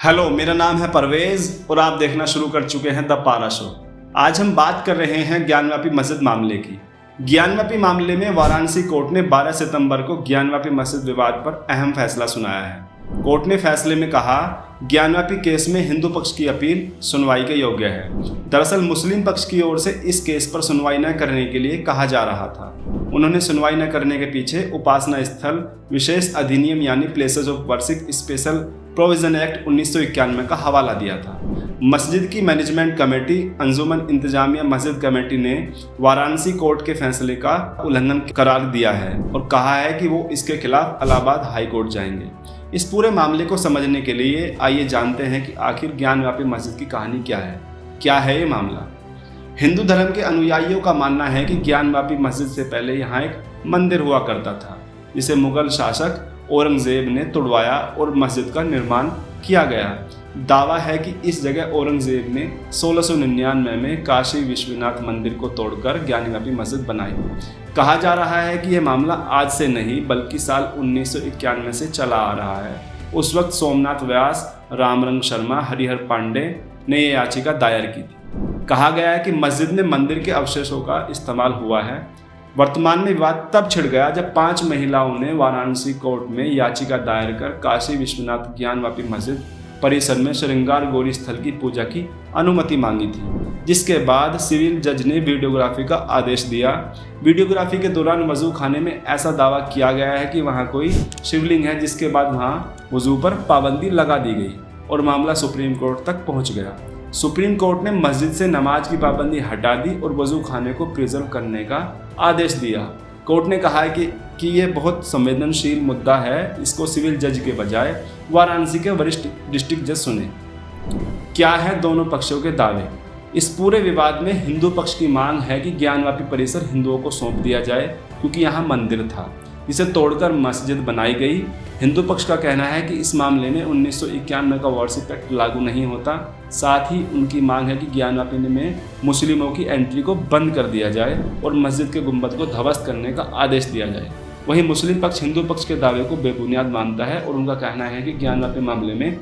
Hello, मेरा नाम है परवेज और आप देखना शुरू कर चुके हैं द पारा शो। आज हम बात कर रहे हैं ज्ञानव्यापी मस्जिद मामले की। ज्ञानव्यापी मामले में वाराणसी कोर्ट ने 12 सितंबर को ज्ञानव्यापी मस्जिद विवाद पर अहम फैसला सुनाया है। कोर्ट ने फैसले में कहा, ज्ञानव्यापी केस में हिंदू पक्ष की अपील सुनवाई के योग्य है। दरअसल मुस्लिम पक्ष की ओर से इस केस पर सुनवाई न करने के लिए कहा जा रहा था। उन्होंने सुनवाई न करने के पीछे उपासना स्थल विशेष अधिनियम यानी places of worship special provision act 1991 का हवाला दिया था। मस्जिद की मैनेजमेंट कमेटी अंजुमन इंतजामिया मस्जिद कमेटी ने वाराणसी कोर्ट के फैसले का उल्लंघन करार दिया है और कहा है कि वो इसके खिलाफ इलाहाबाद हाई कोर्ट जाएंगे। इस पूरे मामले को समझने के लिए आइए जानते हैं कि आखिर ज्ञानव्यापी मस्जिद की कहानी क्या है ये मामला। हिंदू धर्म के अनुयायियों का मानना है कि ज्ञानव्यापी मस्जिद से पहले यहाँ एक मंदिर हुआ करता था, जिसे मुगल शासक औरंगजेब ने तुड़वाया और मस्जिद का निर्माण किया गया। दावा है कि इस जगह औरंगजेब ने 1699 में काशी विश्वनाथ मंदिर को तोड़कर ज्ञानव्यापी मस्जिद बनाई। कहा जा रहा है कि यह मामला आज से नहीं बल्कि साल 1991 से चला आ रहा है। उस वक्त सोमनाथ व्यास, रामरंग शर्मा, हरिहर पांडे ने यह याचिका दायर की थी। कहा गया है कि मस्जिद में मंदिर के अवशेषों का इस्तेमाल हुआ है। वर्तमान में विवाद तब छिड़ गया जब 5 महिलाओं ने वाराणसी कोर्ट में याचिका दायर कर काशी विश्वनाथ ज्ञानव्यापी मस्जिद परिसर में श्रृंगार गौरी स्थल की पूजा की अनुमति मांगी थी, जिसके बाद सिविल जज ने वीडियोग्राफी का आदेश दिया। वीडियोग्राफी के दौरान वजू खाने में ऐसा दावा किया गया है कि वहां कोई शिवलिंग है, जिसके बाद वहां वजू पर पाबंदी लगा दी गई और मामला सुप्रीम कोर्ट तक पहुंच गया। सुप्रीम कोर्ट ने मस्जिद से नमाज की पाबंदी हटा दी और वजू खाने को प्रिजर्व करने का आदेश दिया। कोर्ट ने कहा है कि ये बहुत संवेदनशील मुद्दा है, इसको सिविल जज के बजाय वाराणसी के वरिष्ठ डिस्ट्रिक्ट जज सुने। क्या है दोनों पक्षों के दावे? इस पूरे विवाद में हिंदू पक्ष की मांग है कि ज्ञानव्यापी परिसर हिंदुओं को सौंप दिया जाए, क्योंकि यहाँ मंदिर था जिसे तोड़कर मस्जिद बनाई गई। हिंदू पक्ष का कहना है कि इस मामले में 1991 का वर्शिप एक्ट लागू नहीं होता। साथ ही उनकी मांग है कि ज्ञानव्यापी में मुस्लिमों की एंट्री को बंद कर दिया जाए और मस्जिद के गुंबद को ध्वस्त करने का आदेश दिया जाए। वहीं मुस्लिम पक्ष हिंदू पक्ष के दावे को बेबुनियाद मानता है और उनका कहना है कि ज्ञानव्यापी मामले में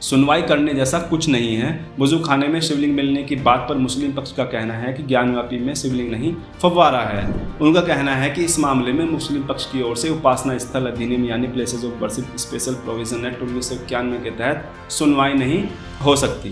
सुनवाई करने जैसा कुछ नहीं है। वजू खाने में शिवलिंग मिलने की बात पर मुस्लिम पक्ष का कहना है कि ज्ञानव्यापी में शिवलिंग नहीं, फव्वारा है। उनका कहना है कि इस मामले में मुस्लिम पक्ष की ओर से उपासना स्थल अधिनियम यानी places of worship special provision act 1991 के तहत सुनवाई नहीं हो सकती।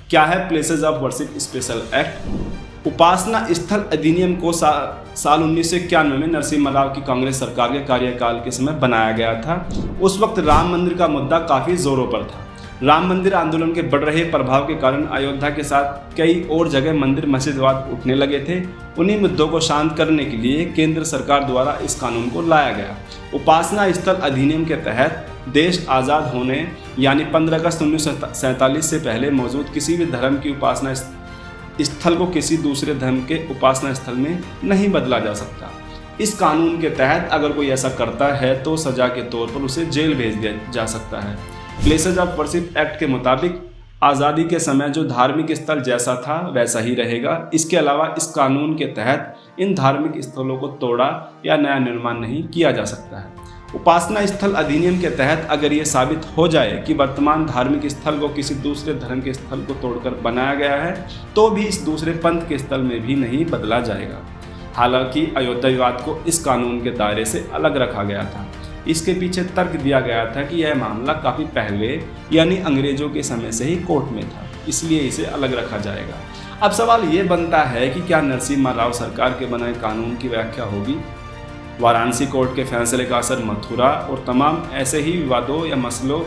क्या है places of worship special act? उपासना स्थल अधिनियम को साल 1991 में नरसिम्हा राव की कांग्रेस सरकार के कार्यकाल के समय बनाया गया था। उस वक्त राम मंदिर का मुद्दा काफ़ी जोरों पर था। राम मंदिर आंदोलन के बढ़ रहे प्रभाव के कारण अयोध्या के साथ कई और जगह मंदिर मस्जिद विवाद उठने लगे थे। उन्हीं मुद्दों को शांत करने के लिए केंद्र सरकार द्वारा इस कानून को लाया गया। उपासना स्थल अधिनियम के तहत देश आज़ाद होने यानी 15 अगस्त 1947 से पहले मौजूद किसी भी धर्म की उपासना स्थल को किसी दूसरे धर्म के उपासना स्थल में नहीं बदला जा सकता। इस कानून के तहत अगर कोई ऐसा करता है तो सजा के तौर पर उसे जेल भेज दिया जा सकता है। प्लेसेस ऑफ वर्शिप एक्ट के मुताबिक आज़ादी के समय जो धार्मिक स्थल जैसा था वैसा ही रहेगा। इसके अलावा इस कानून के तहत इन धार्मिक स्थलों को तोड़ा या नया निर्माण नहीं किया जा सकता है। उपासना स्थल अधिनियम के तहत अगर ये साबित हो जाए कि वर्तमान धार्मिक स्थल को किसी दूसरे धर्म के स्थल को तोड़कर बनाया गया है तो भी इस दूसरे पंथ के स्थल में भी नहीं बदला जाएगा। हालांकि अयोध्या विवाद को इस कानून के दायरे से अलग रखा गया था। इसके पीछे तर्क दिया गया था कि यह मामला काफ़ी पहले यानी अंग्रेजों के समय से ही कोर्ट में था, इसलिए इसे अलग रखा जाएगा। अब सवाल ये बनता है कि क्या नरसिम्हा राव सरकार के बनाए कानून की व्याख्या होगी? वाराणसी कोर्ट के फैसले का असर मथुरा और तमाम ऐसे ही विवादों या मसलों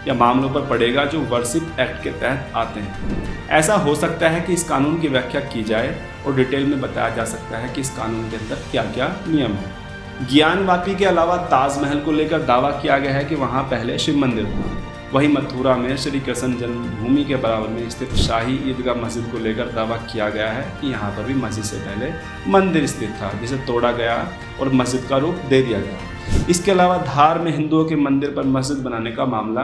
या मामलों पर पड़ेगा जो वर्शिप एक्ट के तहत आते हैं। ऐसा हो सकता है कि इस कानून की व्याख्या की जाए और डिटेल में बताया जा सकता है कि इस कानून के अंदर क्या क्या नियम है। ज्ञानव्यापी के अलावा ताजमहल को लेकर दावा किया गया है कि वहाँ पहले शिव मंदिर था। वहीं मथुरा में श्री कृष्ण जन्मभूमि के बराबर में स्थित शाही ईदगाह मस्जिद को लेकर दावा किया गया है कि यहाँ पर भी मस्जिद से पहले मंदिर स्थित था, जिसे तोड़ा गया और मस्जिद का रूप दे दिया गया। इसके अलावा धार में हिंदुओं के मंदिर पर मस्जिद बनाने का मामला,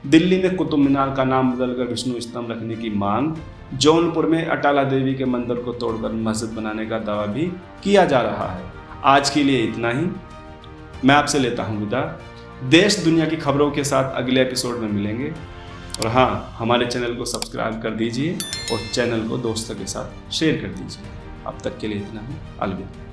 दिल्ली में कुतुब मीनार का नाम बदलकर विष्णु स्तंभ रखने की मांग, जौनपुर में अटाला देवी के मंदिर को तोड़कर मस्जिद बनाने का दावा भी किया जा रहा है। आज के लिए इतना ही। मैं आपसे लेता हूँ विदा। देश दुनिया की खबरों के साथ अगले एपिसोड में मिलेंगे। और हाँ, हमारे चैनल को सब्सक्राइब कर दीजिए और चैनल को दोस्तों के साथ शेयर कर दीजिए। अब तक के लिए इतना ही। अलविदा।